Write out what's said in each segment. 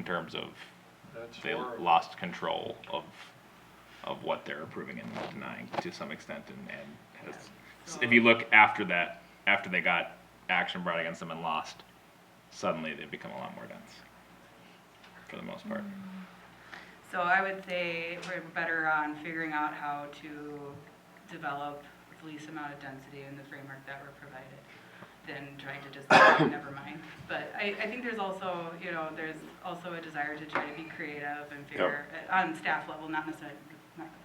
terms of That's they horrible. lost control of what they're approving and denying to some extent, and has, if you look after that, after they got action brought against them and lost, suddenly they've become a lot more dense, for the most part. So I would say we're better on figuring out how to develop the least amount of density in the framework that we're provided than trying to just never mind. But I think there's also, there's also a desire to try to be creative and figure, on staff level, not necessarily,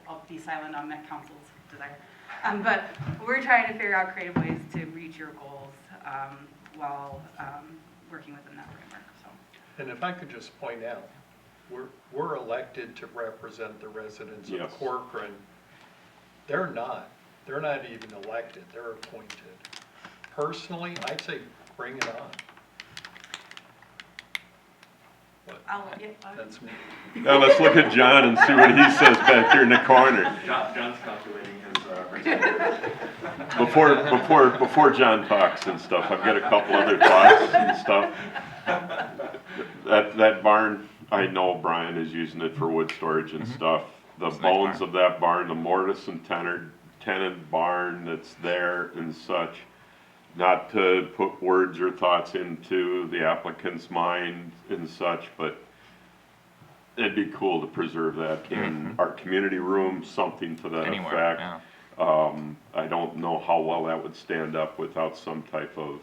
I'll be silent on Met Council's desire. But we're trying to figure out creative ways to reach your goals while working within that framework. So. And if I could just point out, we're elected to represent the residents of Corcoran. They're not even elected, they're appointed. Personally, I'd say bring it on. But that's me. Now let's look at John and see what he says back here in the corner. John's calculating his Before John talks and stuff, I've got a couple other thoughts and stuff. That barn, I know Brian is using it for wood storage and stuff. The bones of that barn, the mortise and tenant barn that's there and such. Not to put words or thoughts into the applicant's mind and such, but it'd be cool to preserve that in our community room, something to that effect. I don't know how well that would stand up without some type of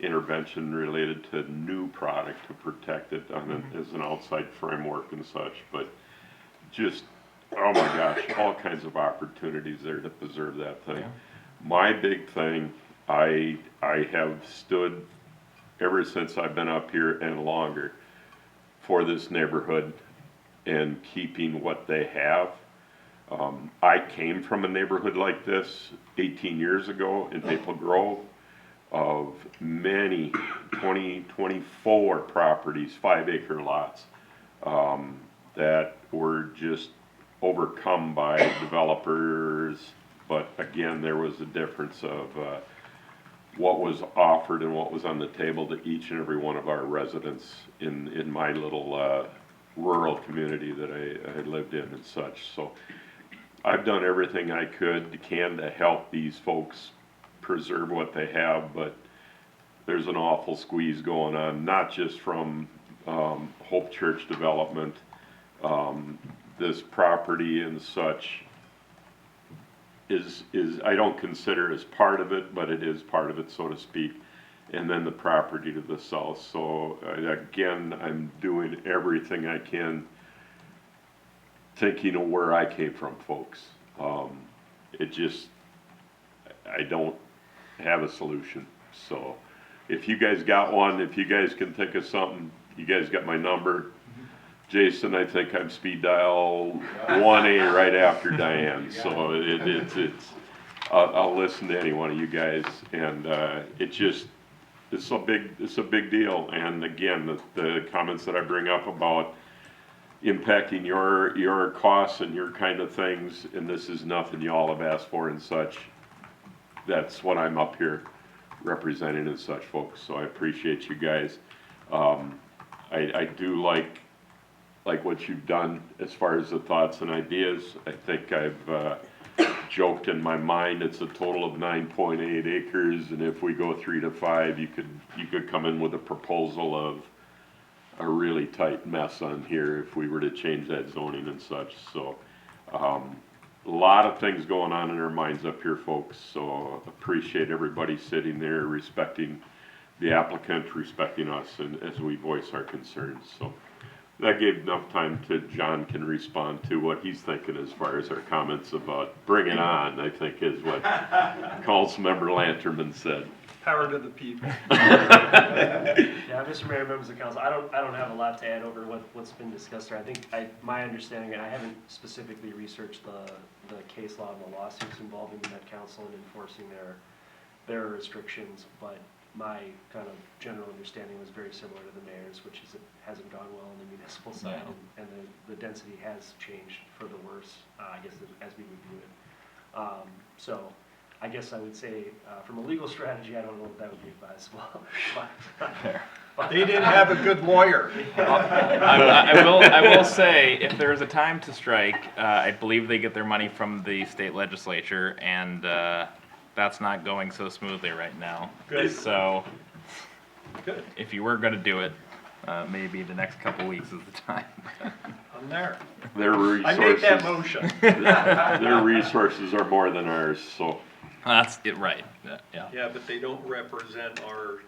intervention related to new product to protect it on as an outside framework and such, but just, oh my gosh, all kinds of opportunities there to preserve that thing. My big thing, I have stood ever since I've been up here and longer for this neighborhood and keeping what they have. I came from a neighborhood like this 18 years ago in Maple Grove of many 24 properties, 5-acre lots that were just overcome by developers. But again, there was a difference of what was offered and what was on the table to each and every one of our residents in my little rural community that I lived in and such. So I've done everything I can to help these folks preserve what they have, but there's an awful squeeze going on, not just from Hope Church development, this property and such is I don't consider as part of it, but it is part of it, so to speak, and then the property to the south. So again, I'm doing everything I can, thinking of where I came from, folks. It just, I don't have a solution. So if you guys got one, if you guys can think of something, you guys got my number. Jason, I think I'm speed dial 1A right after Diane, so I'll listen to any one of you guys, and it's a big deal. And again, the comments that I bring up about impacting your costs and your kind of things, and this is nothing y'all have asked for and such. That's what I'm up here representing and such, folks. So I appreciate you guys. I do like what you've done as far as the thoughts and ideas. I think I've joked in my mind it's a total of 9.8 acres, and if we go 3 to 5, you could come in with a proposal of a really tight mess on here if we were to change that zoning and such. So a lot of things going on in our minds up here, folks. So appreciate everybody sitting there, respecting the applicant, respecting us, and as we voice our concerns. So that gave enough time to John can respond to what he's thinking as far as our comments about bring it on, I think is what Councilmember Lanterman said. Power to the people. Yeah, Mr. Mayor, members of council, I don't have a lot to add over what's been discussed here. I think my understanding, and I haven't specifically researched the case law and the lawsuits involving the Met Council and enforcing their restrictions, but my kind of general understanding was very similar to the mayor's, which is it hasn't gone well on the municipal side, and the density has changed for the worse, I guess, as we would view it. So I guess I would say from a legal strategy, I don't know if that would be advisable. But They didn't have a good lawyer. I will say, if there's a time to strike, I believe they get their money from the state legislature, and that's not going so smoothly right now. Good. So, Good, if you were gonna do it, maybe the next couple weeks is the time. I'm there. Their I make that resources, motion. their resources are more than ours, so. That's it, right, yeah. Yeah, but they don't represent our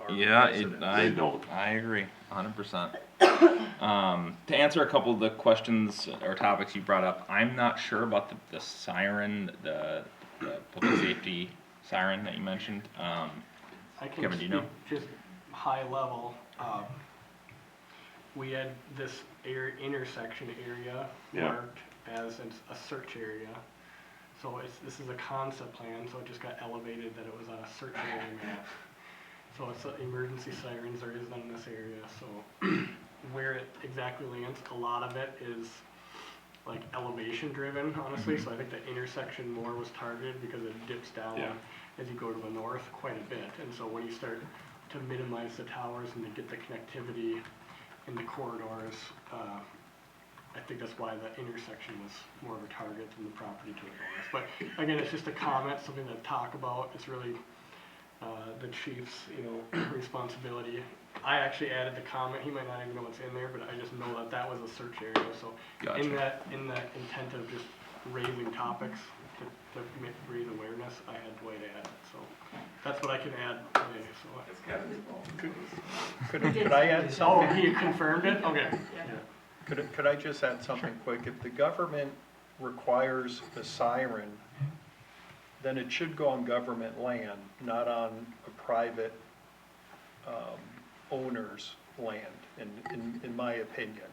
Yeah, residents. They don't. I agree, 100%. To answer a couple of the questions or topics you brought up, I'm not sure about the siren, the public safety siren that you mentioned. I can Kevin, do you know? speak just high level. We had this intersection area Yeah. marked as a search area. So this is a concept plan, so it just got elevated that it was on a search area map. So it's emergency sirens, there is none in this area, so where it exactly lands, a lot of it is like elevation driven, honestly, so I think the intersection more was targeted because it dips down Yeah. as you go to the north quite a bit, and so when you start to minimize the towers and to get the connectivity in the corridors, I think that's why the intersection was more of a target than the property to the north. But again, it's just a comment, something to talk about, it's really the chief's, responsibility. I actually added the comment, he might not even know what's in there, but I just know that that was a search area, so in Gotcha. that intent of just raising topics, to raise awareness, I had Dwight add it, so that's what I can add today, so. Could I add Oh, something? he confirmed it? Okay. Could I just add something quick? If the government requires a siren, then it should go on government land, not on a private owner's land, in my opinion.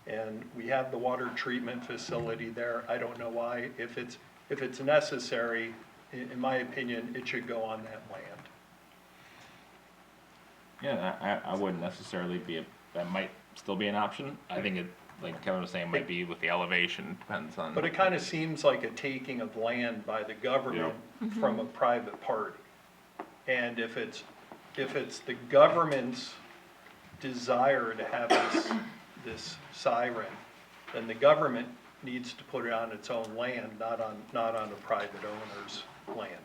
And we have the water treatment facility there. I don't know why. If it's necessary, in my opinion, it should go on that land. Yeah, I wouldn't necessarily that might still be an option. I think it, like Kevin was saying, might be with the elevation, depends on. But it kind of seems like a taking of land by the government from a private party. And if it's the government's desire to have this siren, then the government needs to put it on its own land, not on a private owner's land.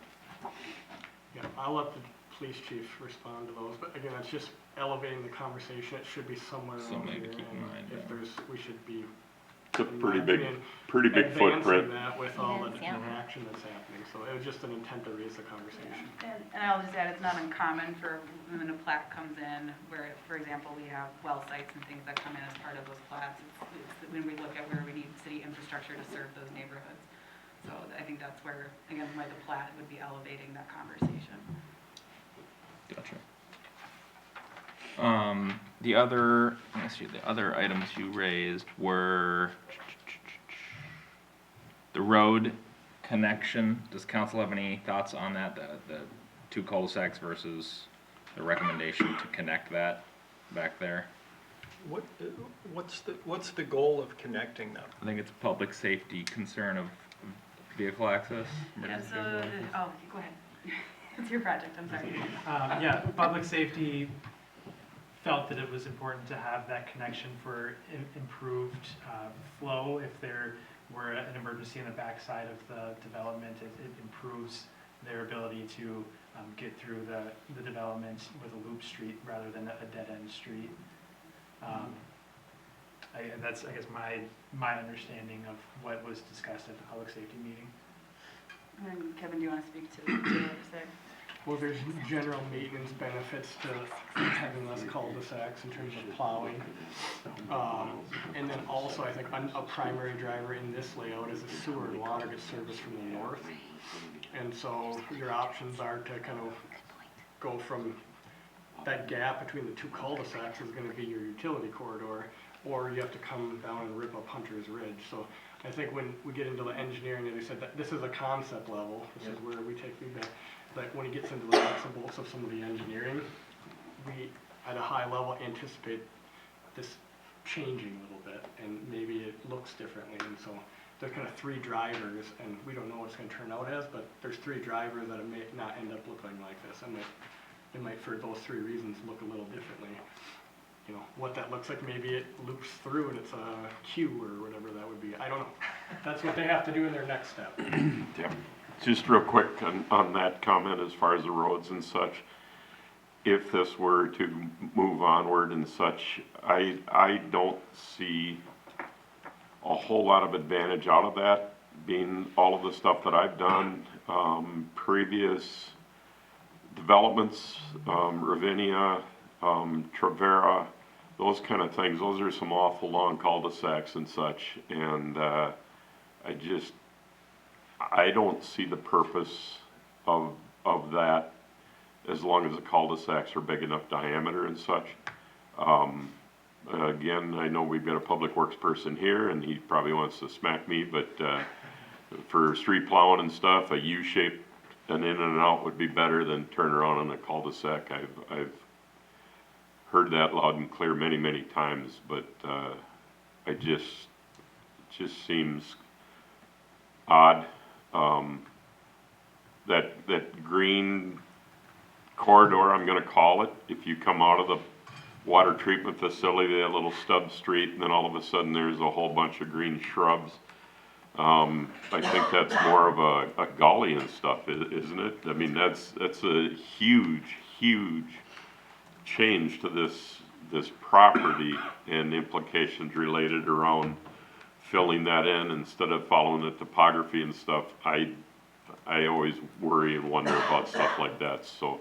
Yeah, I'll let the police chief respond to those, but again, it's just elevating the conversation, it should be somewhere around Something to here. keep in And mind, if yeah. we should be, It's a in pretty my big, opinion, pretty big footprint. advancing that with all the Yes, yeah. action that's happening, so it was just an intent to raise the conversation. And I'll just add, it's not uncommon for when a plat comes in, where, for example, we have well sites and things that come in as part of those plats. It's when we look at where we need city infrastructure to serve those neighborhoods. So I think that's where, again, why the plat would be elevating that conversation. Gotcha. The other items you raised were the road connection. Does council have any thoughts on that? The two cul-de-sacs versus the recommendation to connect that back there? What's the goal of connecting them? I think it's a public safety concern of vehicle access. Yeah, emergency so, vehicle access. oh, go ahead. It's your project, I'm sorry. Yeah, public safety felt that it was important to have that connection for improved flow. If there were an emergency in the backside of the development, it improves their ability to get through the development with a loop street rather than a dead-end street. That's, I guess, my understanding of what was discussed at the public safety meeting. And Kevin, do you want to speak to what you said? Well, there's general maintenance benefits to having less cul-de-sacs in terms of plowing. And then also, I think a primary driver in this layout is the sewer and water gets serviced from the north. And so your options are to kind of go from that gap between the two cul-de-sacs is gonna be your utility corridor, or you have to come down and rip up Hunter's Ridge. So I think when we get into the engineering, as I said, that this is a concept level, this is where we take feedback. But when it gets into the nuts and bolts of some of the engineering, we, at a high level, anticipate this changing a little bit, and maybe it looks differently. And so there's kind of three drivers, and we don't know what it's gonna turn out as, but there's three drivers that it may not end up looking like this. I might it might, for those three reasons, look a little differently. You know, what that looks like, maybe it loops through and it's a Q or whatever that would be, I don't know. That's what they have to do in their next step. Yeah. Just real quick on that comment as far as the roads and such. If this were to move onward and such, I don't see a whole lot of advantage out of that, being all of the stuff that I've done, previous developments, Ravinia, Trevera, those kind of things. Those are some awful long cul-de-sacs and such, and I don't see the purpose of that as long as the cul-de-sacs are big enough diameter and such. Again, I know we've got a public works person here and he probably wants to smack me, but for street plowing and stuff, a U-shape, an in and out would be better than turn around on a cul-de-sac. I've heard that loud and clear many, many times, but it just seems odd. That green corridor, I'm gonna call it, if you come out of the water treatment facility, that little stub street, and then all of a sudden there's a whole bunch of green shrubs. I think that's more of a gully and stuff, isn't it? I mean, that's a huge, huge change to this property and implications related around filling that in instead of following the topography and stuff. I always worry and wonder about stuff like that, so,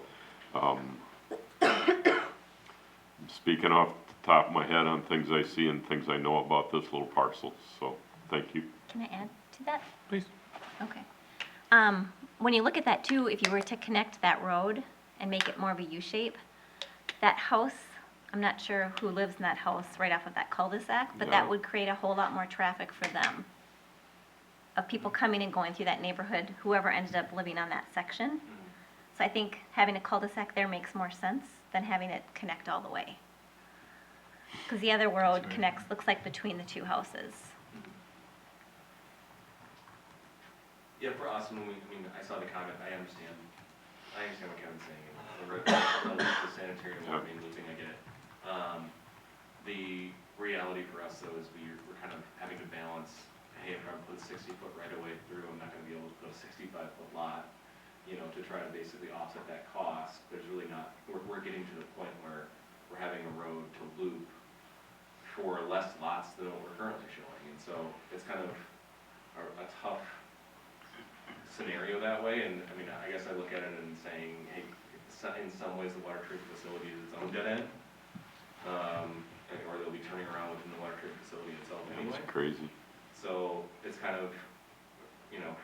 speaking off the top of my head on things I see and things I know about this little parcel, so, thank you. Can I add to that? Please. Okay. When you look at that too, if you were to connect that road and make it more of a U-shape, that house, I'm not sure who lives in that house right off of that cul-de-sac, but that No. would create a whole lot more traffic for them. Of people coming and going through that neighborhood, whoever ended up living on that section. So I think having a cul-de-sac there makes more sense than having it connect all the way. Because the other road connects, looks like between the two houses. Yeah, for us, when I saw the comment, I understand what Kevin's saying, and the sanitary and water main looping, I get it. The reality for us though is we're kind of having to balance, hey, if I put a 60-foot right away through, I'm not gonna be able to put a 65-foot lot, to try to basically offset that cost. There's really not, we're getting to the point where we're having a road to loop for less lots than what we're currently showing, and so it's kind of a tough scenario that way. And I guess I look at it and saying, hey, in some ways the water treatment facility is its own dead end, or they'll be turning around within the water treatment facility itself anyway. It's crazy. So it's kind of,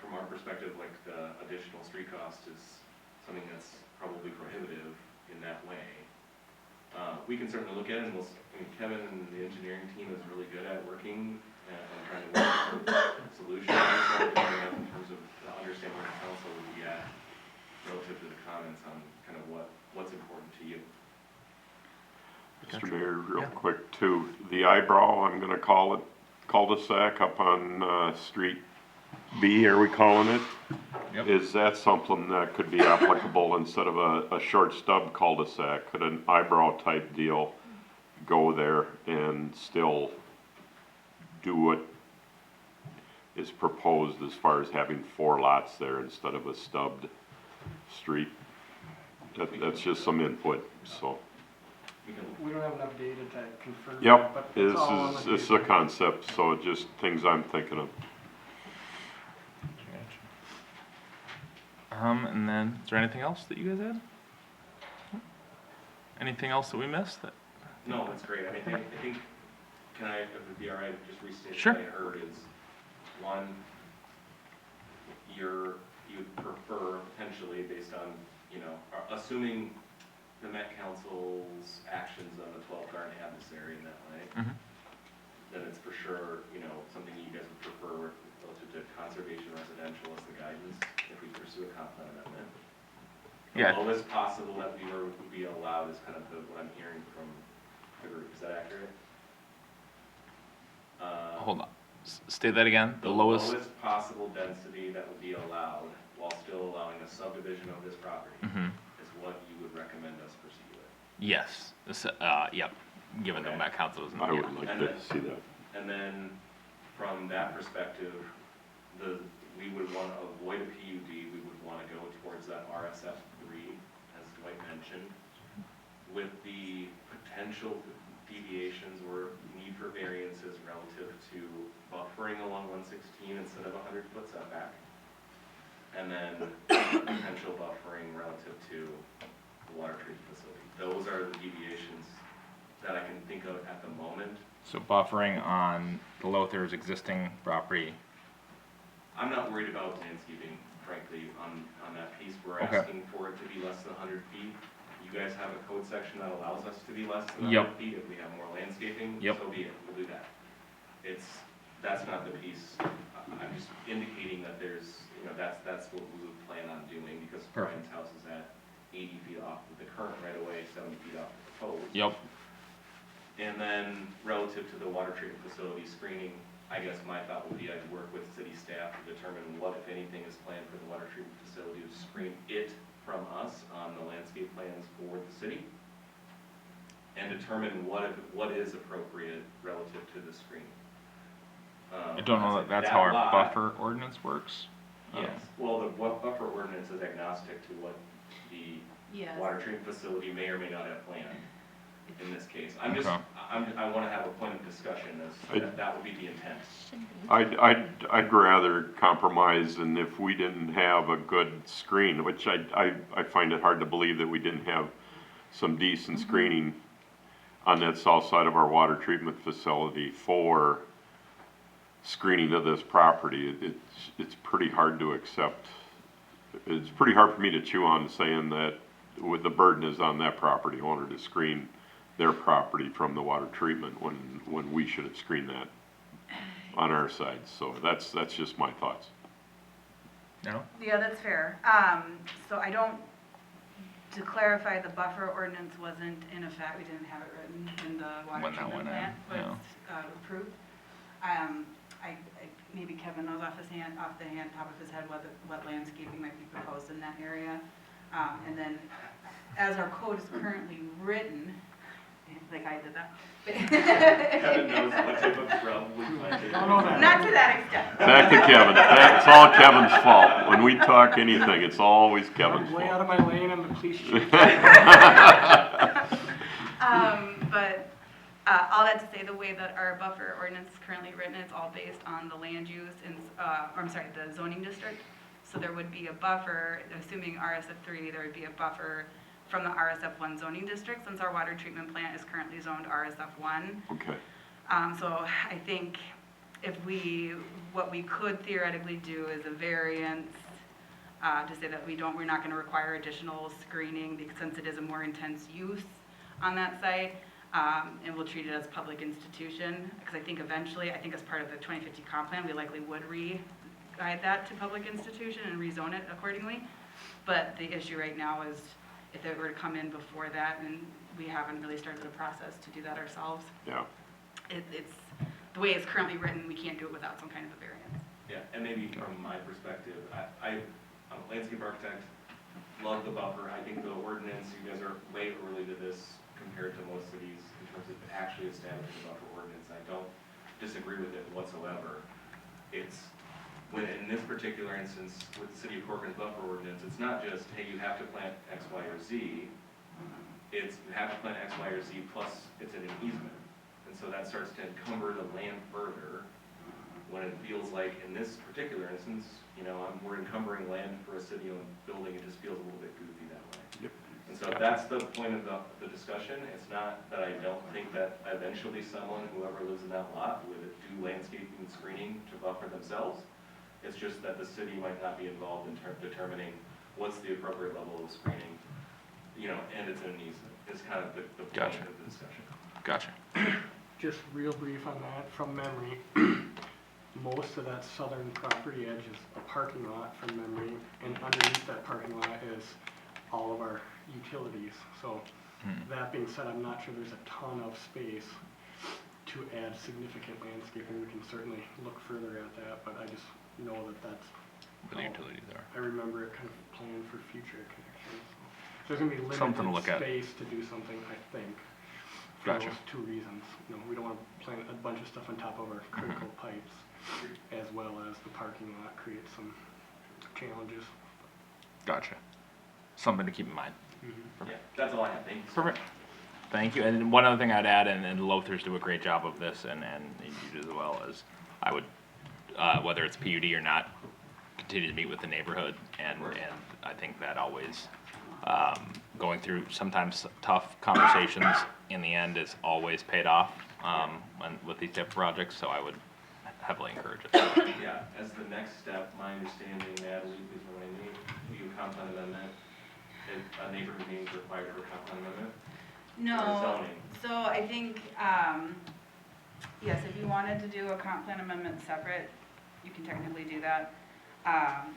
from our perspective, like the additional street cost is something that's probably prohibitive in that way. We can certainly look at it, and Kevin and the engineering team is really good at working and trying to work on solutions in terms of understanding where the council would be at relative to the comments on kind of what's important to you. Mr. Mayor, real quick too, the eyebrow, I'm gonna call it cul-de-sac up on Street B, are we calling it? Yep. Is that something that could be applicable instead of a short stub cul-de-sac? Could an eyebrow type deal go there and still do what is proposed as far as having 4 lots there instead of a stubbed street? That's just some input, so. We don't have enough data to confirm Yep, that, but it's all on the this is a table. concept, so just things I'm thinking of. And then, is there anything else that you guys had? Anything else that we missed? No, that's great. I think, can I, if it'd be all right, just restate Sure. what I heard is, one, you'd prefer potentially based on, assuming the Met Council's actions on the 12th aren't adversary in that way, then it's for sure, something you guys would prefer relative to conservation residential as the guidance if we pursue a comp plan amendment. Yeah. The lowest possible that would be allowed is kind of what I'm hearing from the group. Is that accurate? Hold on. State that again. The lowest. Possible density that would be allowed while still allowing a subdivision of this property is what you would recommend us pursue it. Yes, yep, given the Okay. Met Council is. I would like And to then- see that. And then, from that perspective, we would want to avoid a PUD, we would want to go towards that RSF 3, as Dwight mentioned, with the potential deviations or need for variances relative to buffering along 116 instead of a 100-foot setback, and then potential buffering relative to the water treatment facility. Those are the deviations that I can think of at the moment. So buffering on the Lothar's existing property. I'm not worried about landscaping, frankly, on that piece. We're Okay. asking for it to be less than 100 feet. You guys have a code section that allows us to be less than Yep. 100 feet. If we have more landscaping, Yep. so be it, we'll do that. That's not the piece. I'm just indicating that there's, that's what we would plan on doing, because Perfect. Brian's house is at 80 feet off of the current right of way, 70 feet off the proposed. Yep. And then relative to the water treatment facility screening, I guess my thought would be I'd work with city staff to determine what, if anything, is planned for the water treatment facility to screen it from us on the landscape plans for the city, and determine what is appropriate relative to the screening. I don't know that that's how our lot- buffer ordinance works. Yes, well, the buffer ordinance is agnostic to what the Yes. water treatment facility may or may not have planned in this case. I want to have a point of discussion as that would be the intent. I'd rather compromise, and if we didn't have a good screen, which I find it hard to believe that we didn't have some decent screening on that south side of our water treatment facility for screening of this property. It's pretty hard to accept. It's pretty hard for me to chew on saying that with the burden is on that property owner to screen their property from the water treatment when we should have screened that on our side. So that's just my thoughts. No? Yeah, that's fair. So to clarify, the buffer ordinance wasn't in effect, we didn't have it written in the water When that treatment went in, plant was approved. Maybe Kevin knows off the top of his head what landscaping might be proposed in that area. And then, as our code is currently written, like I did that. Kevin knows what type of shrub we planted. Not to that extent. Back to Kevin. It's all Kevin's fault. When we talk anything, it's always Kevin's I'm way out fault. of my lane on the police chief. But all that to say, the way that our buffer ordinance is currently written, it's all based on the land use the zoning district. So there would be a buffer, assuming RSF 3, there would be a buffer from the RSF 1 zoning district, since our water treatment plant is currently zoned RSF 1. Okay. So I think what we could theoretically do is a variance to say that we're not going to require additional screening since it is a more intense use on that site, and we'll treat it as public institution. Because I think eventually, as part of the 2050 comp plan, we likely would re-guide that to public institution and rezone it accordingly. But the issue right now is if it were to come in before that, and we haven't really started the process to do that ourselves. Yeah. It's the way it's currently written, we can't do it without some kind of a variance. Yeah, and maybe from my perspective, I'm a landscape architect, love the buffer. I think the ordinance, you guys are way early to this compared to most cities in terms of actually establishing a buffer ordinance. I don't disagree with it whatsoever. It's when in this particular instance with the city of Corcoran's buffer ordinance, it's not just, hey, you have to plant X, Y, or Z. It's you have to plant X, Y, or Z plus it's in an easement. And so that starts to encumber the land further when it feels like in this particular instance, we're encumbering land for a city-owned building. It just feels a little bit goofy that way. Yep. And so that's the point of the discussion. It's not that I don't think that eventually someone, whoever lives in that lot, would do landscaping and screening to buffer themselves. It's just that the city might not be involved in determining what's the appropriate level of screening, and it's an easement. It's kind of the point Gotcha. of the discussion. Gotcha. Just real brief on that, from memory, most of that southern property edge is a parking lot from memory, and underneath that parking lot is all of our utilities. So that being said, I'm not sure there's a ton of space to add significant landscaping. We can certainly look further at that, but I just know that that's Where the utilities are. I remember it kind of planned for future connections. There's gonna be Something to limited look at. space to do something, I think, for Gotcha. those two reasons. You know, we don't wanna plant a bunch of stuff on top of our critical pipes, as well as the parking lot creates some challenges. Gotcha. Something to keep in mind. Yeah, that's all I have, thank you. Perfect. Thank you. And one other thing I'd add, and Lothers do a great job of this, and you do as well, is I would, whether it's PUD or not, continue to meet with the neighborhood, and I think that always, going through sometimes tough conversations in the end is always paid off, with these type of projects, so I would heavily encourage it. Yeah, as the next step, my understanding, Natalie, please remind me, you comp plan amendment, if a neighborhood meeting is required for comp plan amendment? Or No, zoning? so I think, yes, if you wanted to do a comp plan amendment separate, you can technically do that.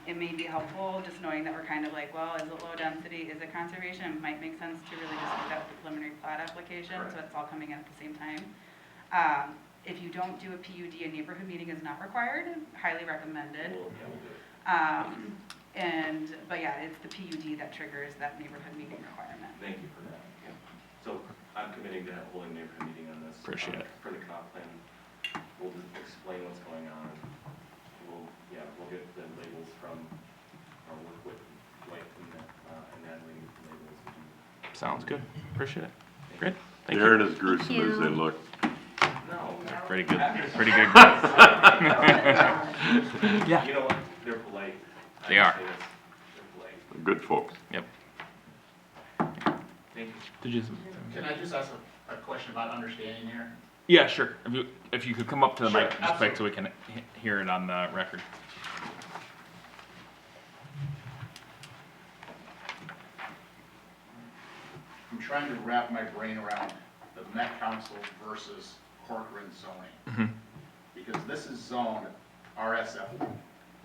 It may be helpful, just knowing that we're kind of like, well, is it low density, is it conservation? It might make sense to really just look at the preliminary plat application, so it's all coming in at the same time. If you don't do a PUD, a neighborhood meeting is not required, highly recommended. We'll do it. But yeah, it's the PUD that triggers that neighborhood meeting requirement. Thank you for that. Yeah. So I'm committing to holding a neighborhood meeting on this. Appreciate it. For the comp plan, we'll just explain what's going on. We'll get the labels from our work with Dwight and Natalie, labels. Sounds good. Appreciate it. Great. Thank They you. aren't as gruesome as they look. No. Pretty good. Pretty good. Yeah. You know what? They're polite. They are. They're polite. Good folks. Yep. Thank you. Did you? Can I just ask a question about understanding here? Yeah, sure. If you could come up to the Sure, mic, just like so we can hear it on the record. I'm trying to wrap my brain around the Met Council versus Corcoran zoning. Because this is zoned RSF,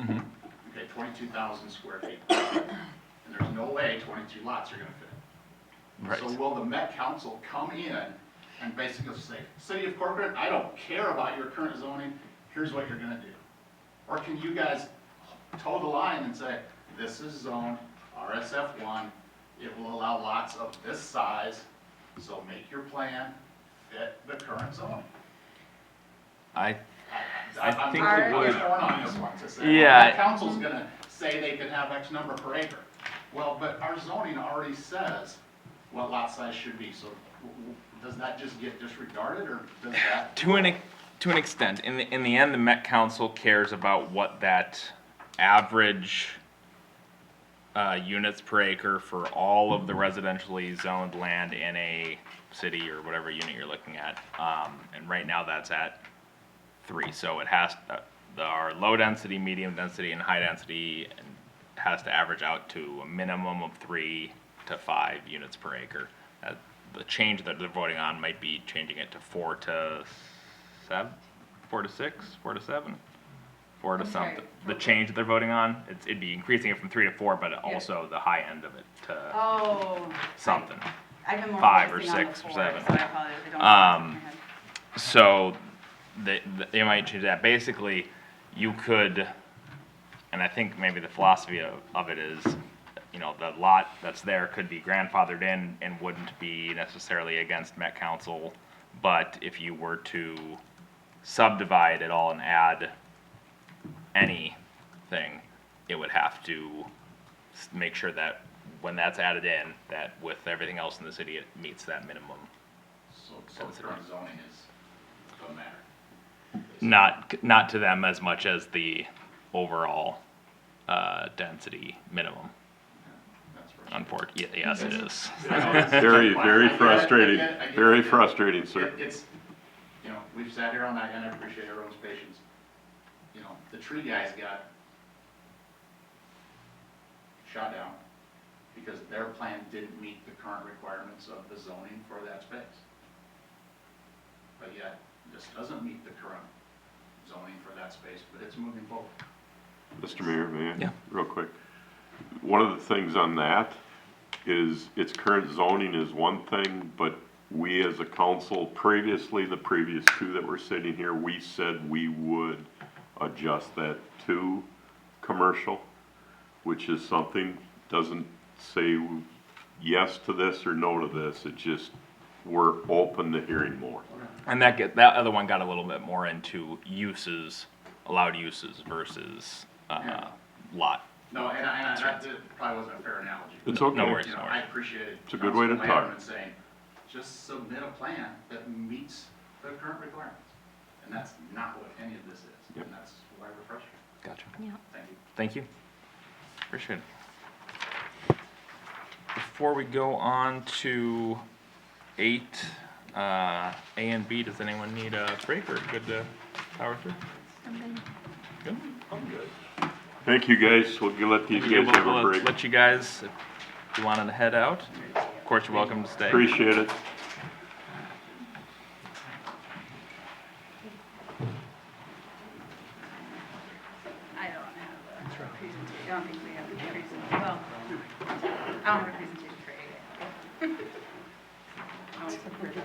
okay, 22,000 square feet. And there's no way 22 lots are gonna fit. Right. So will the Met Council come in and basically say, City of Corcoran, I don't care about your current zoning, here's what you're gonna do? Or can you guys toe the line and say, this is zoned RSF1, it will allow lots of this size, so make your plan fit the current zoning? I I'm think it really would. torn on this one to say, Yeah. well, the council's gonna say they can have X number per acre. Well, but our zoning already says what lot size should be, so does that just get disregarded, or does that? To an extent, in the end, the Met Council cares about what that average units per acre for all of the residentially zoned land in a city or whatever unit you're looking at. And right now that's at 3. So it has our low density, medium density, and high density has to average out to a minimum of 3 to 5 units per acre. The change that they're voting on might be changing it to 4 to 7, 4 to 6, 4 to 7. 4 to I'm sorry, something. The change that they're voting on, it'd be increasing it from 3 to 4, but also the high end of it to Oh. something. I've been more 5 or focusing on the 6 or 4, 7. So I apologize, I don't have it in my head. So they might change that. Basically, you could, and I think maybe the philosophy of it is, you know, the lot that's there could be grandfathered in and wouldn't be necessarily against Met Council, but if you were to subdivide it all and add anything, it would have to make sure that when that's added in, that with everything else in the city, it meets that minimum. So current zoning doesn't matter. Not to them as much as the overall density minimum. That's right. Unfortunately, yes, it is. Very, very frustrating, I get it. very frustrating, sir. It's, you know, we've sat here all night, and I appreciate everyone's patience. You know, the tree guys got shot down because their plan didn't meet the current requirements of the zoning for that space. But yet, this doesn't meet the current zoning for that space, but it's moving forward. Mr. Mayor, may I? Yeah. Real quick. One of the things on that is its current zoning is one thing, but we as a council, previously, the previous 2 that were sitting here, we said we would adjust that to commercial, which is something, doesn't say yes to this or no to this. It's just, we're open to hearing more. And that other one got a little bit more into uses, allowed uses versus, lot. No, and that probably wasn't a fair analogy. It's okay. No worries. You know, I appreciate it. It's a good way to Councilman talk. Landman saying, just submit a plan that meets the current requirements. And that's not what any of this is. Yep. And that's why we're frustrated. Gotcha. Yeah. Thank you. Thank you. Appreciate it. Before we go on to 8, A and B, does anyone need a break or good to power through? I'm good. Good. I'm good. Thank you, guys. We'll let these guys have a We'll break. let you guys, if you wanted to head out, of course, you're welcome to stay. Appreciate it. I don't have a presentation, I don't think we have a presentation, well, I don't have a presentation for A. Oh, it's for Joy.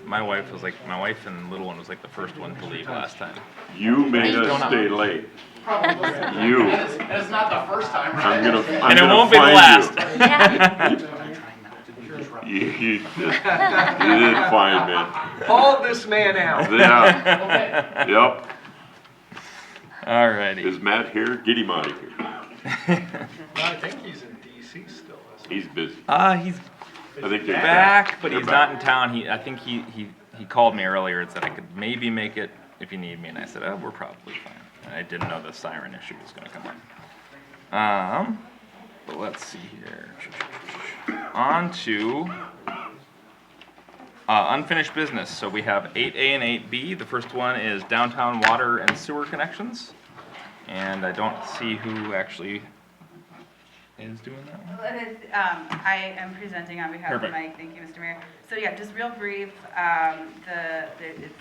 My wife and little one was like the first one to leave last time. You made Don't us know. stay late. Probably. You. And it's not the first time, right? And it won't be the last. You did fine, man. Haul this man out. Yeah, yep. Alrighty. Is Matt here? Get him out of here. I think he's in DC still, isn't he? He's busy. He's I think they're back, but They're he's back. not in town. I think he called me earlier and said I could maybe make it if you need me, and I said, oh, we're probably fine. And I didn't know the siren issue was gonna come up. But let's see here. On to unfinished business. So we have 8A and 8B. The first one is downtown water and sewer connections. And I don't see who actually is doing that one. Well, it is, I am presenting on behalf of Perfect. Mike, thank you, Mr. Mayor. So yeah, just real brief, it's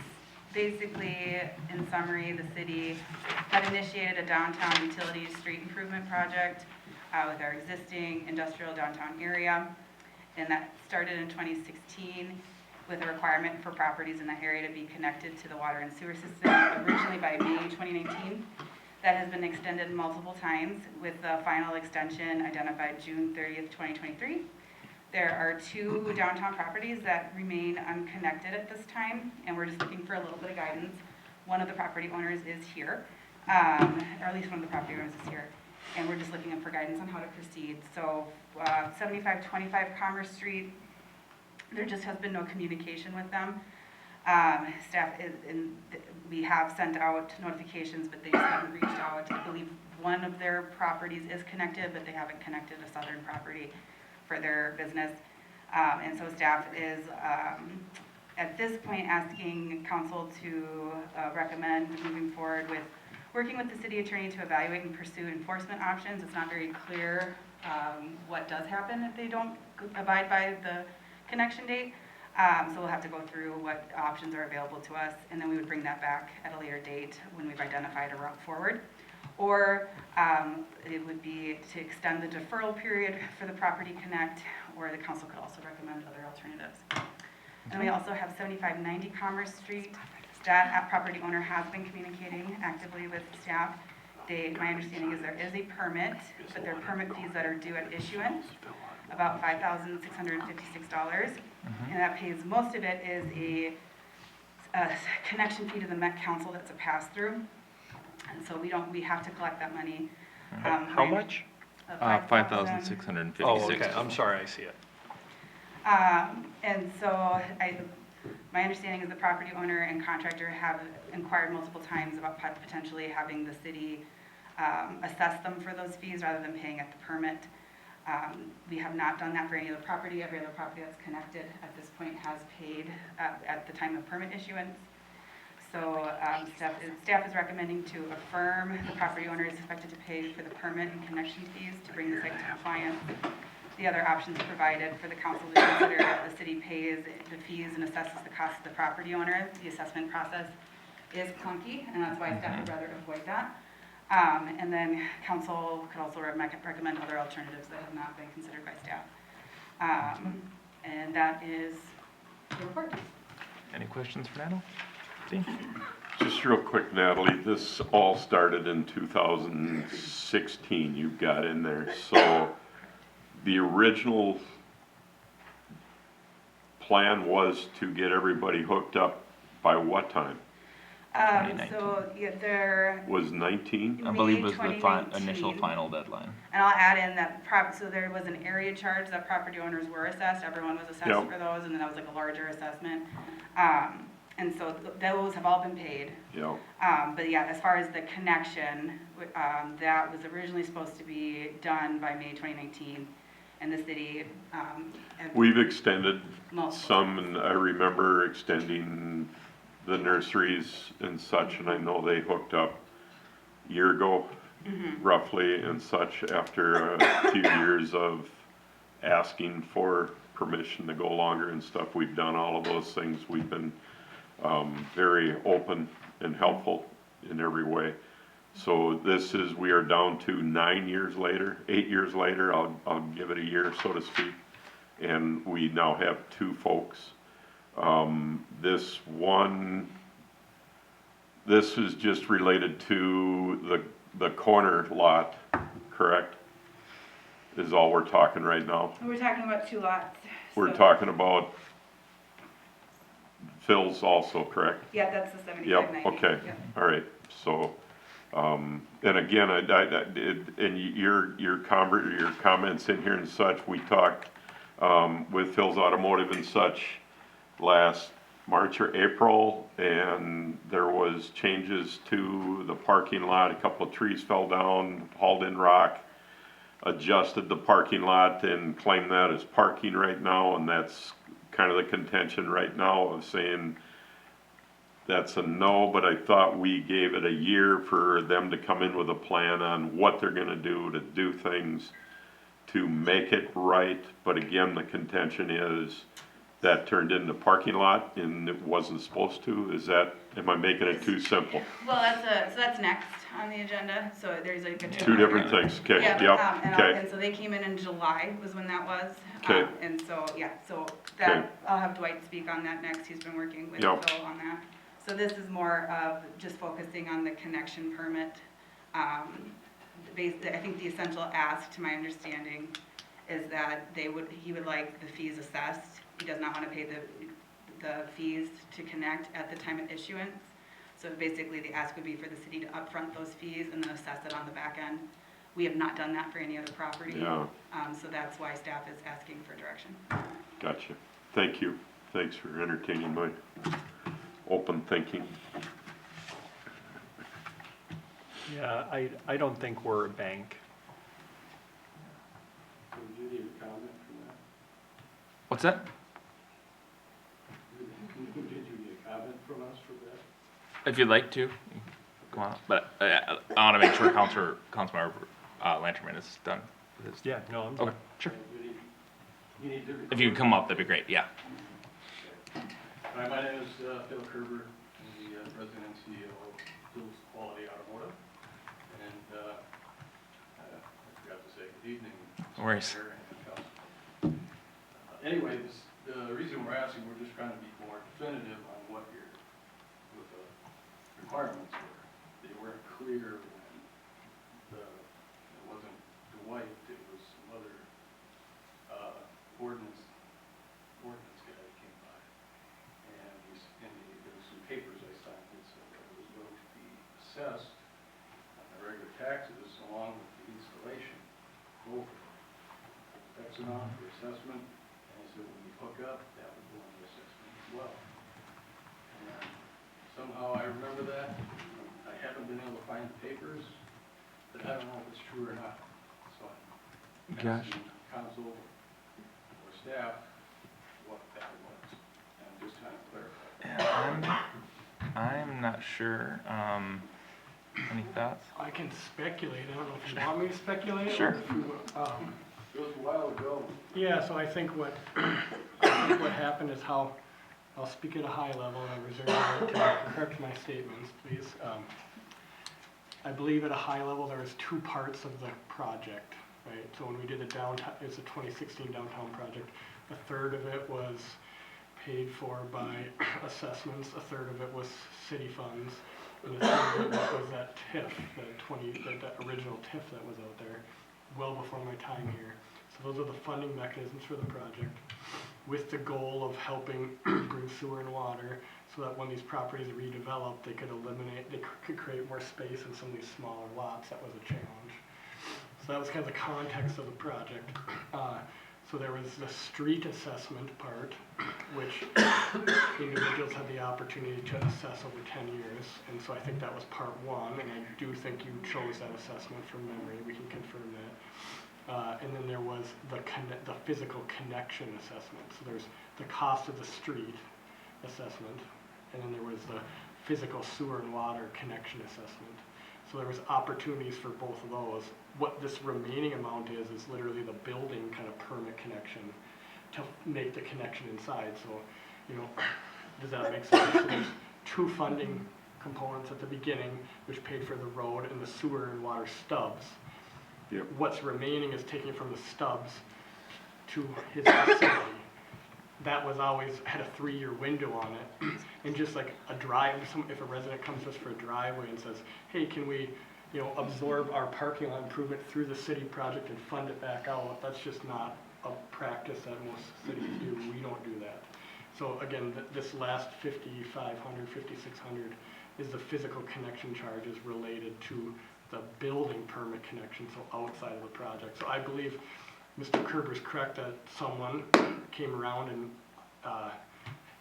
basically, in summary, the city had initiated a downtown utility street improvement project with our existing industrial downtown area. And that started in 2016 with a requirement for properties in that area to be connected to the water and sewer system originally by May 2019. That has been extended multiple times with the final extension identified June 30th, 2023. There are 2 downtown properties that remain unconnected at this time, and we're just looking for a little bit of guidance. One of the property owners is here, or at least one of the property owners is here, and we're just looking for guidance on how to proceed. So 7525 Commerce Street, there just has been no communication with them. Staff is we have sent out notifications, but they just haven't reached out. I believe one of their properties is connected, but they haven't connected a southern property for their business. And so staff is, at this point, asking council to recommend moving forward with working with the city attorney to evaluate and pursue enforcement options. It's not very clear what does happen if they don't abide by the connection date. So we'll have to go through what options are available to us, and then we would bring that back at a later date when we've identified a route forward. Or it would be to extend the deferral period for the property connect, or the council could also recommend other alternatives. And we also have 7590 Commerce Street. That property owner has been communicating actively with staff. My understanding is there is a permit, but there are permit fees that are due at issuance, about $5,656. And that pays, most of it is a connection fee to the Met Council that's a pass-through. And so we have to collect that money. How much? $5,656. Oh, okay, I'm sorry, I see it. And so my understanding is the property owner and contractor have inquired multiple times about potentially having the city assess them for those fees rather than paying at the permit. We have not done that for any other property. Every other property that's connected at this point has paid at the time of permit issuance. So staff is recommending to affirm the property owner is expected to pay for the permit and connection fees to bring the site to compliance. The other options provided for the council to consider, the city pays the fees and assesses the cost of the property owner. The assessment process is clunky, and that's why staff would rather avoid that. And then council could also recommend other alternatives that have not been considered by staff. And that is the report. Any questions for Natalie? See? Just real quick, Natalie, this all started in 2016, you got in there, so the original plan was to get everybody hooked up by what time? 2019. So, yeah, there, Was 19? I believe May was the 2019. initial final deadline. and I'll add in that so there was an area charge that property owners were assessed, everyone was assessed Yep. for those, and then that was like a larger assessment. And so those have all been paid. Yeah. But yeah, as far as the connection, that was originally supposed to be done by May 2019, and the city, had We've extended multiple some, and I remember extending the nurseries and such, and I know they hooked up a year ago, roughly, and such, after a few years of asking for permission to go longer and stuff. We've done all of those things. We've been very open and helpful in every way. So this is, we are down to 9 years later, 8 years later, I'll give it a year, so to speak. And we now have 2 folks. This is just related to the corner lot, correct? Is all we're talking right now. We're talking about 2 lots. We're so- talking about Phil's also, correct? Yeah, that's the Yep, 7590. okay, Yep. all right, so, and again, and your comments in here and such, we talked, with Phil's Automotive and such last March or April, and there was changes to the parking lot, a couple of trees fell down, hauled in rock, adjusted the parking lot and claimed that as parking right now, and that's kind of the contention right now of saying that's a no, but I thought we gave it a year for them to come in with a plan on what they're gonna do to do things to make it right, but again, the contention is that turned into parking lot and it wasn't supposed to, am I making it too simple? Well, so that's next on the agenda, so there's like a. 2 different things, okay, Yeah, yep, and okay, so they came in July was when that was. Okay. And so, yeah, so Okay. that, I'll have Dwight speak on that next, he's been working with Yep. Phil on that. So this is more of just focusing on the connection permit. Basically, I think the essential ask, to my understanding, is that he would like the fees assessed. He does not want to pay the fees to connect at the time of issuance. So basically, the ask would be for the city to upfront those fees and then assess it on the back end. We have not done that for any other property. Yeah. So that's why staff is asking for direction. gotcha, thank you, thanks for entertaining my open thinking. Yeah, I don't think we're a bank. Would you need a comment from that? What's that? Did you need a comment from us for that? If you'd like to, come on. But I want to make sure Councilmember Lanterman is done with his. Yeah, no, I'm. Okay, sure. You need to. If you could come up, that'd be great. Yeah. Hi, my name is Phil Kerber. I'm the president and CEO of Phil's Quality Automotive. And I forgot to say good evening. No worries. Mayor and council. Anyway, the reason we're asking, we're just trying to be more definitive on what what the requirements were. They weren't clear when it wasn't Dwight, it was some other ordinance guy came by. And there was some papers I signed that said that it was going to be assessed on the regular taxes along with the installation over. That's an on for assessment, and I said when you hook up, that would go on the assessment as well. And somehow I remember that, I haven't been able to find the papers, but I don't know if it's true or not. So I'm Gosh. asking council or staff what that was, and I'm just trying to clarify. I'm not sure. Any thoughts? I can speculate, I don't know if you want me to speculate. or Sure. if you, It was a while ago. Yeah, so I think what happened is how, I'll speak at a high level, and I reserve the right to correct my statements, please. I believe at a high level, there was 2 parts of the project, right? So when we did the downtown, it's a 2016 downtown project, a third of it was paid for by assessments, a third of it was city funds, and a third of it was that TIF, that original TIF that was out there, well before my time here. So those are the funding mechanisms for the project, with the goal of helping bring sewer and water, so that when these properties redevelop, they could create more space in some of these smaller lots. That was a challenge. So that was kind of the context of the project. So there was the street assessment part, which individuals had the opportunity to assess over 10 years. And so I think that was part one, and I do think you chose that assessment from memory. We can confirm that. And then there was the physical connection assessment. So there's the cost of the street assessment, and then there was the physical sewer and water connection assessment. So there was opportunities for both of those. What this remaining amount is literally the building kind of permit connection to make the connection inside. So, you know, does that make sense? So there's two funding components at the beginning, which paid for the road and the sewer and water stubs. Yep. What's remaining is taking from the stubs to his facility. That was always, had a 3-year window on it. And just like a if a resident comes to us for a driveway and says, hey, can we, you know, absorb our parking lot improvement through the city project and fund it back out, that's just not a practice that most cities do. We don't do that. So again, this last 5,500, 5,600 is the physical connection charges related to the building permit connection, so outside of the project. So I believe Mr. Kerber's correct that someone came around and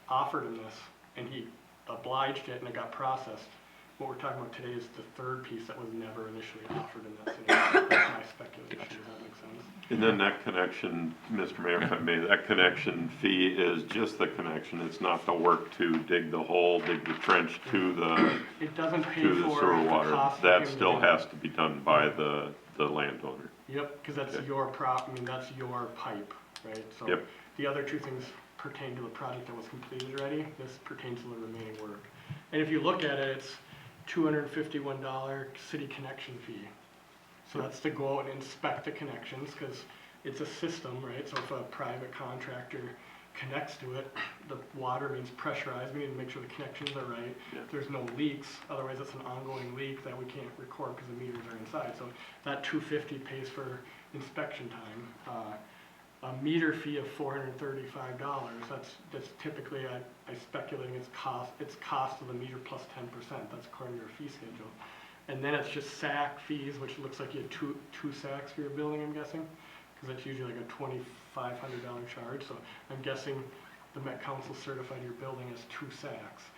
offered him this, and he obliged it, and it got processed. What we're talking about today is the third piece that was never initially offered in that scenario. That's my speculation. Does that make sense? And then that connection, Mr. Mayor, if I may, that connection fee is just the connection. It's not the work to dig the hole, dig the trench to the, It doesn't pay to the for sewer the water. cost of That him still doing has it. to be done by the landowner. Yep, because that's Okay. your that's your pipe, right? So Yep. the other two things pertain to the project that was completed already. This pertains to the remaining work. And if you look at it, it's $251 city connection fee. So that's to go out and inspect the connections, because it's a system, right? So if a private contractor connects to it, the water means pressurized. We need to make sure the connections are right. Yeah. There's no leaks, otherwise it's an ongoing leak that we can't record because the meters are inside. So that $250 pays for inspection time. A meter fee of $435, that's typically, I speculating it's cost of the meter plus 10%. That's according to your fee schedule. And then it's just SAC fees, which looks like you have two SACs for your building, I'm guessing, because that's usually like a $2,500 charge. So I'm guessing the Met Council certified your building as 2 SACs.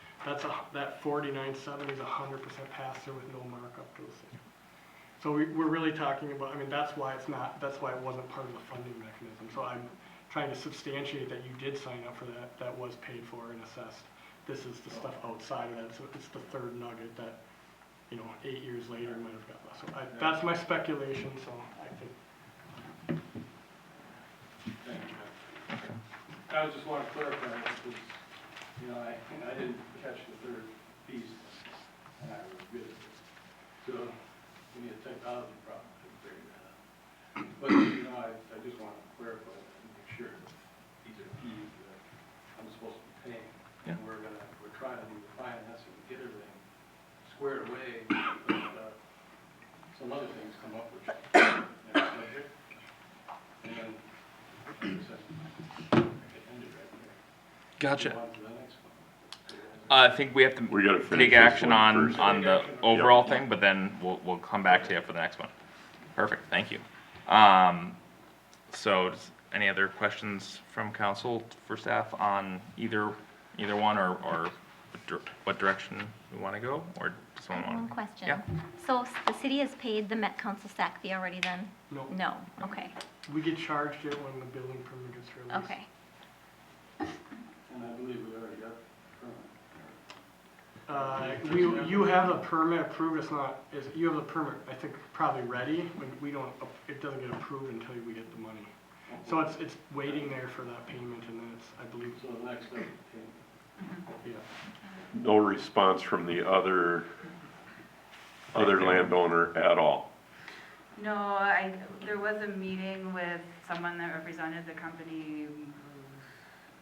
That $49.70 is 100% pass through with no markup to the city. So we're really talking about, I mean, that's why it wasn't part of the funding mechanism. So I'm trying to substantiate that you did sign up for that, that was paid for and assessed. This is the stuff outside of that, so it's the third nugget that, you know, 8 years later might have got less. So that's my speculation, so I think. Thank you. I just want to clarify, because, you know, I didn't catch the third piece, and I was good at it. So, we need a 10,000 problem to figure that out. But, you know, I just want to clarify that and make sure that these are fees that I'm supposed to be paying. Yeah. And we're trying to do the financing to get everything squared away, but some other things come up which next subject. And then, like I said, I could end it right there. Gotcha. Move on to the next one. I think we have to We gotta finish take this action one on, first. on the overall thing, but then we'll come back to you for the next one. Perfect, thank you. So, any other questions from council for staff on either one, or what direction we want to go, or does I someone have want? one question. Yeah. So the city has paid the Met Council SAC fee already then? No, No, okay, we get charged it when the building permit gets released. okay. And I believe we already got the permit. You have a permit approved, you have the permit, I think, probably ready, it doesn't get approved until we get the money. So it's waiting there for that payment, and then I believe, So the next step, okay. yeah. No response from the other landowner at all. No, there was a meeting with someone that represented the company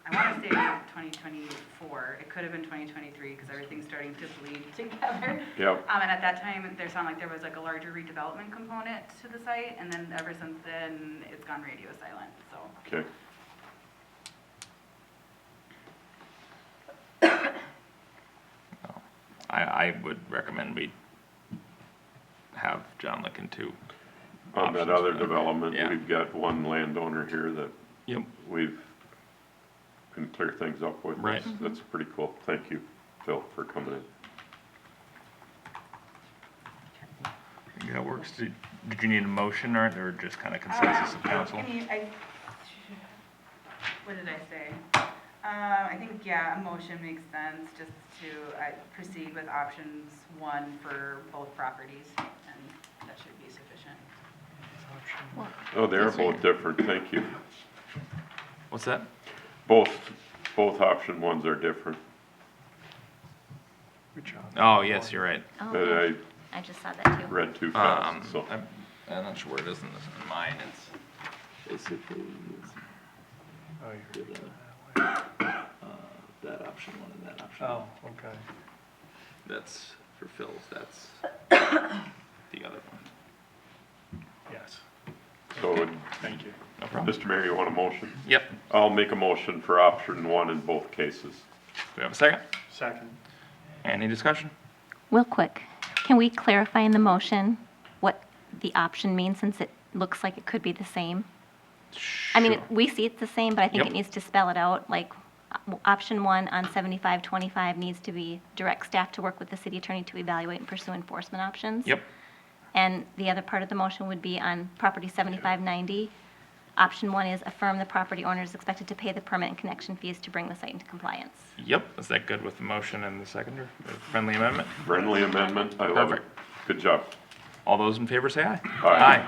I wanna say 2024, it could have been 2023, because everything's starting to bleed together. Yep. And at that time, there sounded like there was like a larger redevelopment component to the site, and then ever since then, it's gone radio silent, so. Okay. I would recommend we have John look into. On that options other for development, Yeah. we've got one landowner here that Yep. we've can clear things up with. Right. That's pretty cool. Thank you, Phil, for coming in. I think that works. Did you need a motion or just kind of consensus of council? What did I say? I think, yeah, a motion makes sense, just to proceed with options 1 for both properties, and that should be sufficient. Well, Oh, they're Yes, sir. both different. Thank you. What's that? Both option ones are different. Oh, yes, you're right. Oh, That okay. I I just saw that too. read too fast, so. I'm not sure where it is in mine. It's basically that option 1 and that option. Oh, okay. That's for Phil's. That's the other one. Yes. So, Thank you. No problem. Mr. Mayor, you want a motion? Yep. I'll make a motion for option 1 in both cases. Do we have a second? Second. Any discussion? Real quick, can we clarify in the motion what the option means, since it looks like it could be the same? I mean, Sure. we see it's the same, but I think Yep. it needs to spell it out, like, option 1 on 7525 needs to be direct staff to work with the city attorney to evaluate and pursue enforcement options. Yep. And the other part of the motion would be on property 7590. Option 1 is affirm the property owner is expected to pay the permit and connection fees to bring the site into compliance. Yep. Is that good with the motion and the seconder? The friendly amendment? Friendly amendment, I love it. Perfect. Good job. All those in favor say aye. Aye.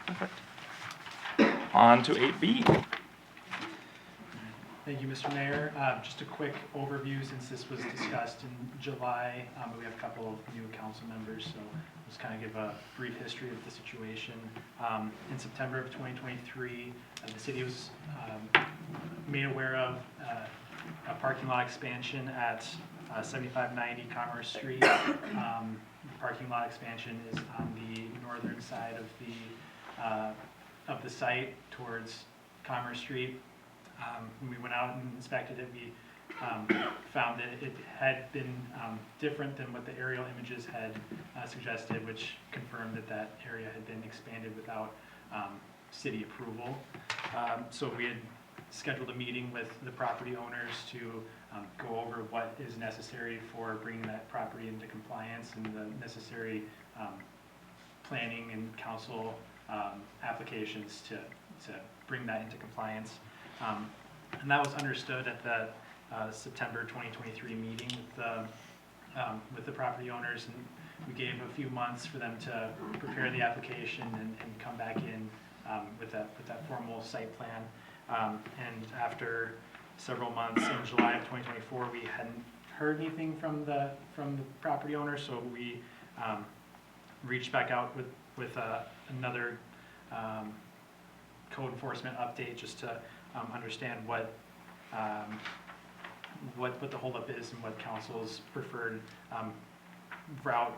Perfect. On to 8B. Thank you, Mr. Mayor. Just a quick overview, since this was discussed in July, but we have a couple of new council members, so just kind of give a brief history of the situation. In September of 2023, the city was made aware of a parking lot expansion at 7590 Commerce Street. The parking lot expansion is on the northern side of the site towards Commerce Street. When we went out and inspected it, we found that it had been different than what the aerial images had suggested, which confirmed that that area had been expanded without city approval. So we had scheduled a meeting with the property owners to go over what is necessary for bringing that property into compliance and the necessary planning and council applications to bring that into compliance. And that was understood at the September 2023 meeting with the property owners, and we gave a few months for them to prepare the application and come back in with that formal site plan. And after several months, in July of 2024, we hadn't heard anything from the property owner, so we reached back out with another code enforcement update, just to understand what the holdup is and what council's preferred route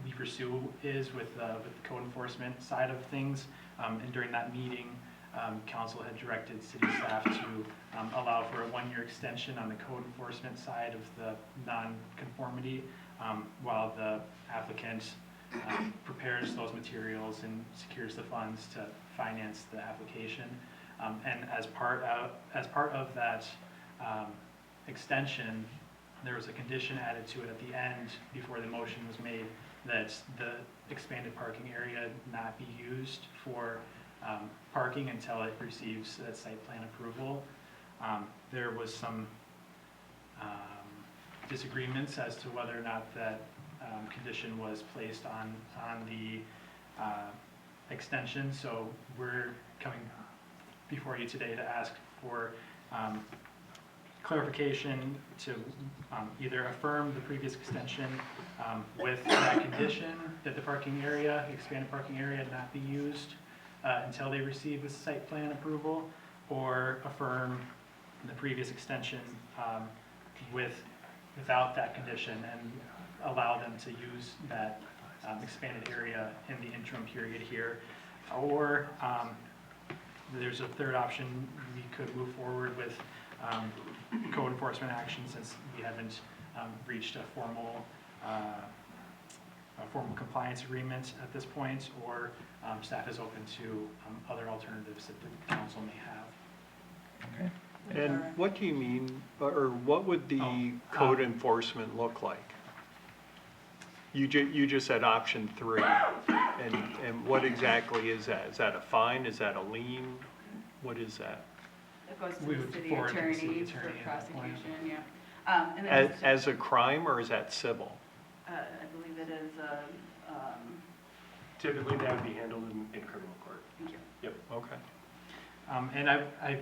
we pursue is with the code enforcement side of things. And during that meeting, council had directed city staff to allow for a 1-year extension on the code enforcement side of the non-conformity, while the applicant prepares those materials and secures the funds to finance the application. And as part of that extension, there was a condition added to it at the end before the motion was made that the expanded parking area not be used for parking until it receives that site plan approval. There was some disagreements as to whether or not that condition was placed on the extension, so we're coming before you today to ask for clarification to either affirm the previous extension with that condition that the expanded parking area not be used until they receive the site plan approval, or affirm the previous extension without that condition and allow them to use that expanded area in the interim period here. Or there's a third option, we could move forward with code enforcement action since we haven't reached a formal compliance agreement at this point, or staff is open to other alternatives that the council may have. Okay. And what do you mean, or what would the code enforcement look like? You just said option 3, and what exactly is that? Is that a fine? Is that a lien? What is that? It goes to We the would city forward to the attorney city for attorney at that point. prosecution, yeah. And then just- As a crime, or is that civil? I believe it is, Typically, that would be handled in criminal court. thank you. Okay. And I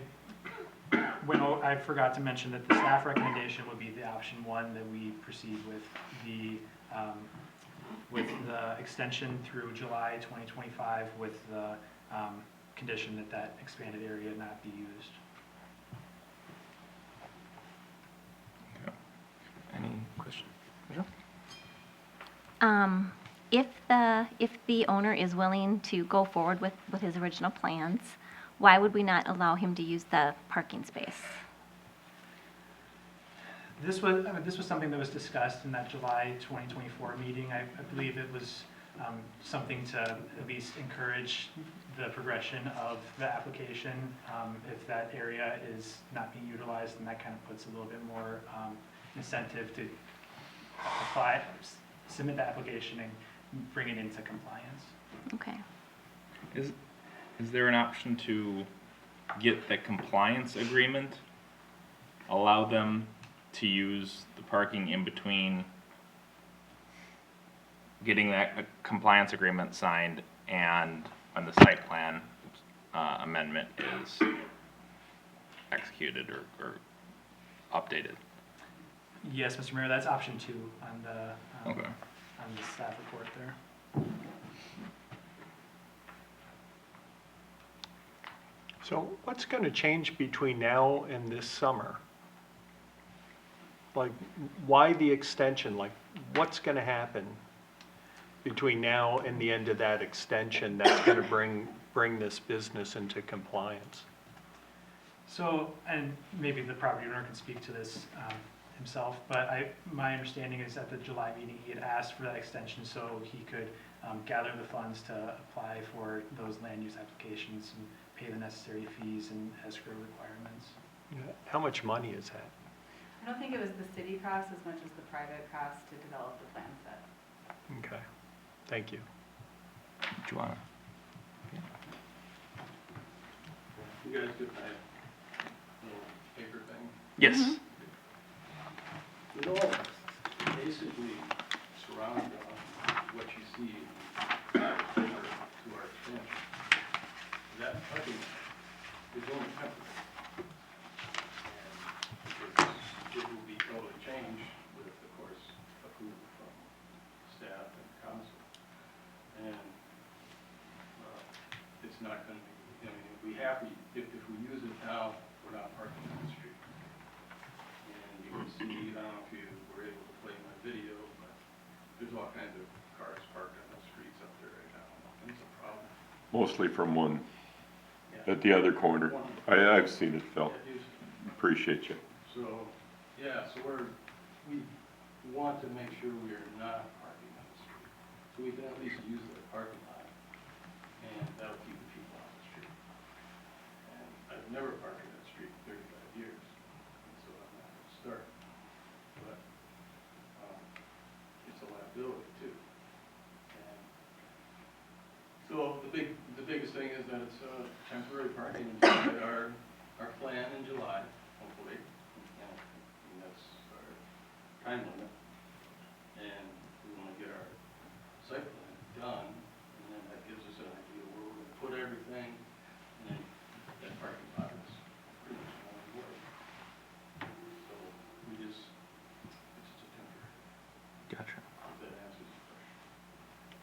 forgot to mention that the staff recommendation would be the option 1, that we proceed with the extension through July 2025 with the condition that that expanded area not be used. Okay. Any questions? If the owner is willing to go forward with his original plans, why would we not allow him to use the parking space? This was something that was discussed in that July 2024 meeting. I believe it was something to at least encourage the progression of the application. If that area is not being utilized, then that kind of puts a little bit more incentive to submit the application and bring it into compliance. Okay. Is there an option to get the compliance agreement, allow them to use the parking in between getting that compliance agreement signed and when the site plan amendment is executed or updated? Yes, Mr. Mayor, that's option 2 on the Okay. on the staff report there. So what's going to change between now and this summer? Like, why the extension? Like, what's going to happen between now and the end of that extension that's going to bring this business into compliance? So, and maybe the property owner can speak to this himself, but my understanding is at the July meeting, he had asked for that extension so he could gather the funds to apply for those land use applications and pay the necessary fees and escrow requirements. How much money is that? I don't think it was the city cost as much as the private cost to develop the plan set. Okay, thank you. Do you want You guys get my little paper thing? Yes. It all basically surrounded what you see to our extension. That parking is only temporary. And it will be totally changed with, of course, approval from staff and council. And it's not going to be, I mean, if we use it now, we're not parking on the street. And you can see, I don't know if you were able to play my video, but there's all kinds of cars parked on the streets up there right now. And it's a problem. Mostly from one, Yeah. at the other corner. I've seen it, Phil. It used to. Appreciate you. So, yeah, so we want to make sure we are not parking on the street. So we can at least use the parking lot, and that'll keep the people off the street. And I've never parked on that street in 35 years, and so I'm not gonna start. But, it's a liability too. And so the biggest thing is that it's temporary parking until we get our plan in July, hopefully. And that's our time limit. And we want to get our site plan done, and then that gives us an idea where we're going to put everything, and then that parking lot is pretty much going to work. So it's just a temporary, Gotcha. if that answers your question.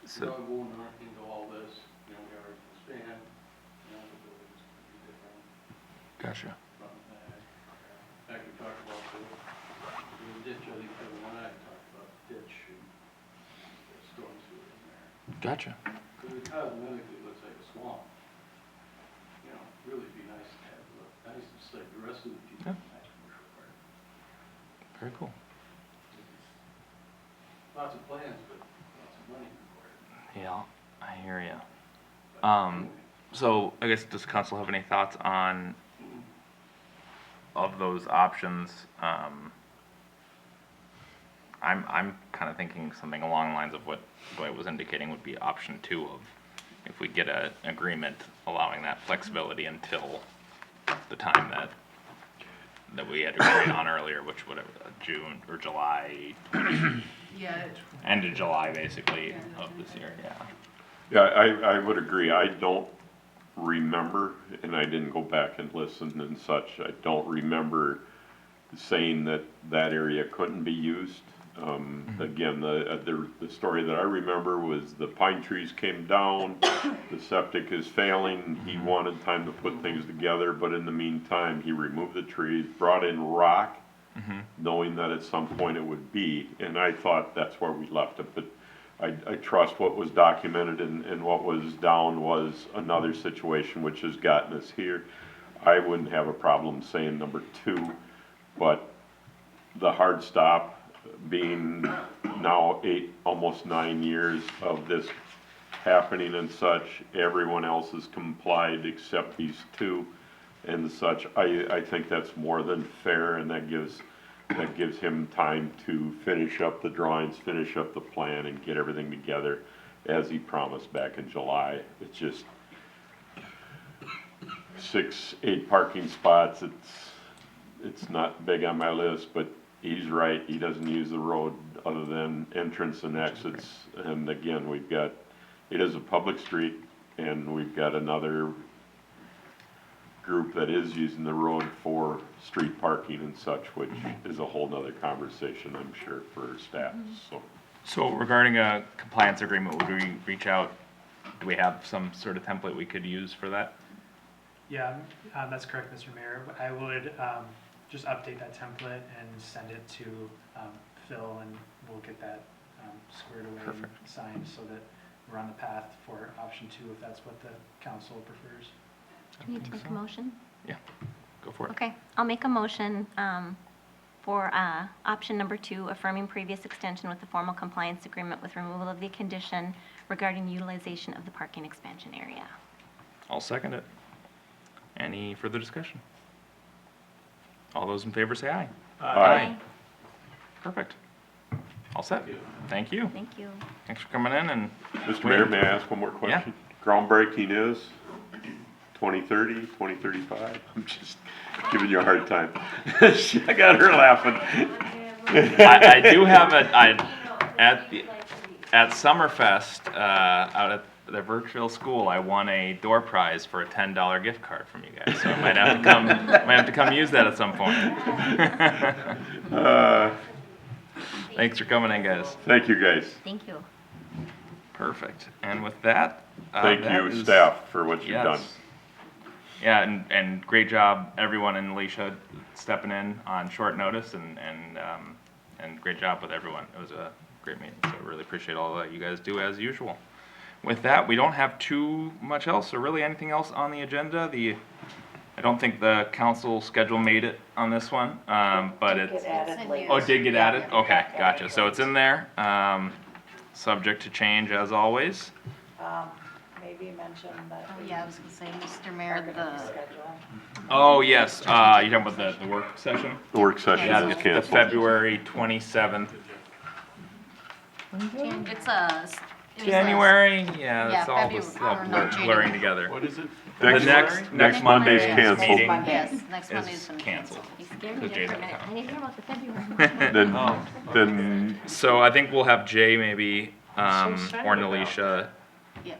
So, Without going into all this, we already expand, the building's gonna be different, gotcha. front and back. ditch, I think the one I talked about, ditch and storm sewer in there. Gotcha. Because it cosmetically looks like a swamp. You know, really be nice to have it look nice, just like the rest of the people in that commercial part. Very cool. Lots of plans, but lots of money required. Yeah, I hear you. But anyway. So I guess does council have any thoughts on of those options? I'm kind of thinking something along the lines of what Dwight was indicating would be option 2 of if we get an agreement allowing that flexibility until the time that we had agreed on earlier, which whatever June or July, Yeah, end of July basically of this year. Yeah. Yeah, I would agree. I don't remember, and I didn't go back and listen and such, I don't remember saying that that area couldn't be used. Again, the story that I remember was the pine trees came down, the septic is failing, he wanted time to put things together, but in the meantime, he removed the trees, brought in rock, knowing that at some point it would be, and I thought that's where we left it, but I trust what was documented and what was down was another situation which has gotten us here. I wouldn't have a problem saying number 2, but the hard stop being now 8, almost 9 years of this happening and such, everyone else has complied except these 2 and such. I think that's more than fair, and that gives him time to finish up the drawings, finish up the plan, and get everything together as he promised back in July. It's just 6, 8 parking spots. It's not big on my list, but he's right. He doesn't use the road other than entrance and exits. And again, it is a public street, and we've got another group that is using the road for street parking and such, which is a whole nother conversation, I'm sure, for staff, so. So regarding a compliance agreement, would we reach out? Do we have some sort of template we could use for that? Yeah, that's correct, Mr. Mayor. I would just update that template and send it to Phil, and we'll get that squared away and signed so that we're on the path for option 2 if that's what the council prefers. Do you need to make a motion? Yeah, go for it. Okay, I'll make a motion for option number 2, affirming previous extension with the formal compliance agreement with removal of the condition regarding utilization of the parking expansion area. I'll second it. Any further discussion? All those in favor say aye. Aye. Perfect. All set. Thank you. Thank you. Thanks for coming in and. Mr. Mayor, may I ask one more question? Groundbreaking is 2030, 2035? I'm just giving you a hard time. I got her laughing. I do have at Summerfest, out at the Birchville School, I won a door prize for a $10 gift card from you guys, so I might have to come use that at some point. Thanks for coming in, guys. Thank you, guys. Thank you. Perfect. And with that, Thank that you, is- staff, for what you've done. Yes. Yeah, and great job, everyone in Alicia stepping in on short notice, and great job with everyone. It was a great meeting, so really appreciate all that you guys do as usual. With that, we don't have too much else, or really anything else on the agenda. I don't think the council schedule made it on this one, but it's. Oh, it did get added? Okay, gotcha. So it's in there, subject to change as always. Maybe mention that. Oh, yeah, I was gonna say, Mr. Mayor, Schedule. Oh, yes, you're talking about the work session? The work session Yeah, is the canceled. February 27th. it's a. it was a- January, yeah, Yeah, it's all just February, or no, blurring January. together. What is it? The next Monday's Monday's canceled. meeting Yes, next Monday's is gonna be canceled. You scared me Because there Jay's for a out of minute. town. I didn't hear about the February. Then So I think we'll have Jay maybe, I'm so sad or about Nalisha. Yeah.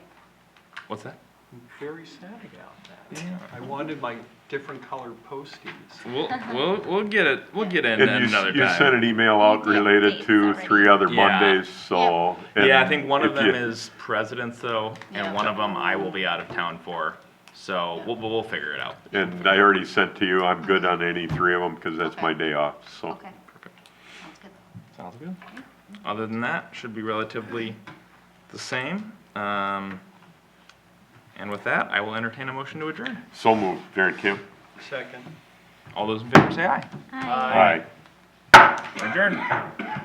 What's that? I'm very sad about that. I wanted my different colored posties. We'll get it. We'll get in and another you time. sent an email out We did related dates to already. 3 other Yeah. Mondays, so. Yeah, I and think one of if them you- is presidents though, and Yeah. one of them I will be out of town for. So we'll figure it out. And I already sent to you, I'm good on any 3 of them, because that's my day off, so. Okay. Sounds good. Sounds good. Other than that, should be relatively the same. And with that, I will entertain a motion to adjourn. So moved, Darren Kim. Second. All those in favor say aye. Aye. Aye. Adjourn.